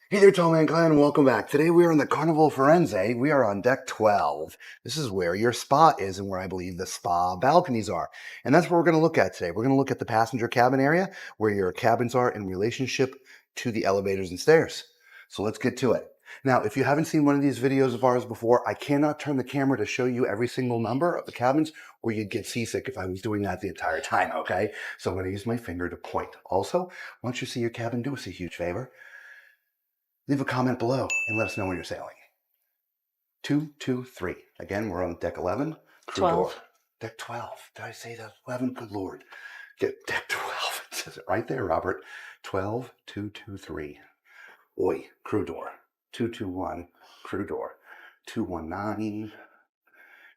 Hey there, Tom and Glenn. Welcome back. Today we are in the Carnival Firenze. We are on deck 12. This is where your spa is and where I believe the spa balconies are. And that's what we're going to look at today. We're going to look at the passenger cabin area where your cabins are in relationship to the elevators and stairs. So let's get to it. Now, if you haven't seen one of these videos of ours before, I cannot turn the camera to show you every single number of the cabins or you'd get seasick if I was doing that the entire time, okay? So I'm going to use my finger to point. Also, once you see your cabin, do us a huge favor. Leave a comment below and let us know when you're sailing. 223. Again, we're on deck 11, crew 12. door. Deck 12. Did I say that? 11? Good Lord. Get deck 12. It says it right there, Robert. 12, 223. Oi, crew door. 221, crew door. 219,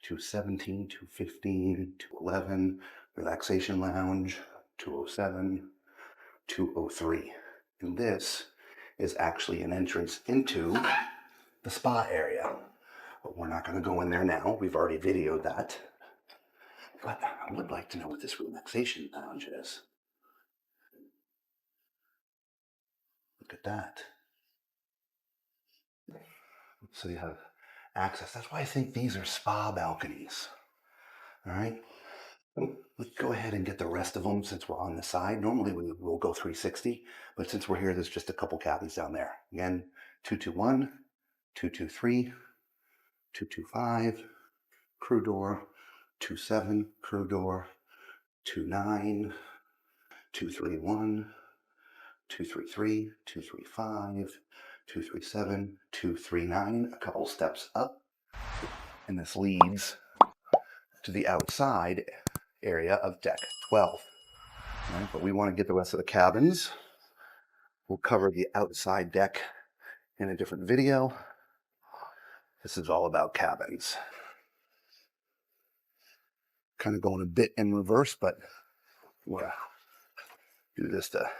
217, 215, 211, relaxation lounge, 207, 203. And this is actually an entrance into the spa area. But we're not going to go in there now. We've already videoed that. But I would like to know what this relaxation lounge is. Look at that. So you have access. That's why I think these are spa balconies. All right. Let's go ahead and get the rest of them since we're on the side. Normally we will go 360, but since we're here, there's just a couple cabins down there. Again, 221, 223, 225, crew door, 27, crew door, 29, 231, 233, 235, 237, 239, a couple steps up. And this leads to the outside area of deck 12. All right, but we want to get the rest of the cabins. We'll cover the outside deck in a different video. This is all about cabins. Kind of going a bit in reverse, but we'll do this the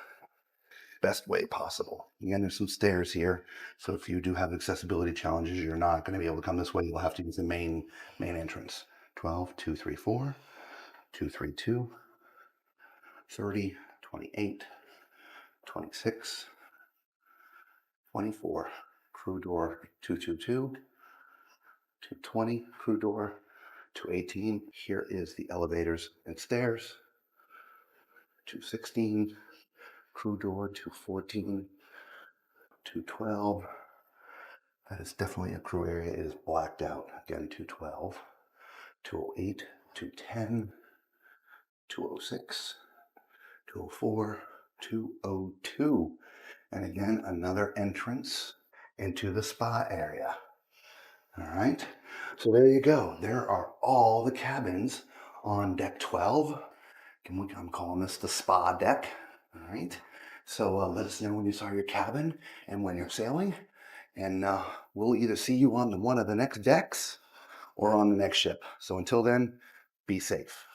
best way possible. Again, there's some stairs here, so if you do have accessibility challenges, you're not going to be able to come this way. You'll have to use the main entrance. 12, 234, 232, 30, 28, 26, 24, crew door 222, 220, crew door 218. Here is the elevators and stairs. 216, crew door 214, 212. That is definitely a crew area. It is blacked out. Again, 212, 208, 210, 206, 204, 202. And again, another entrance into the spa area. All right, so there you go. There are all the cabins on deck 12. I'm calling this the spa deck. All right, so let us know when you saw your cabin and when you're sailing, and we'll either see you on one of the next decks or on the next ship. So until then, be safe.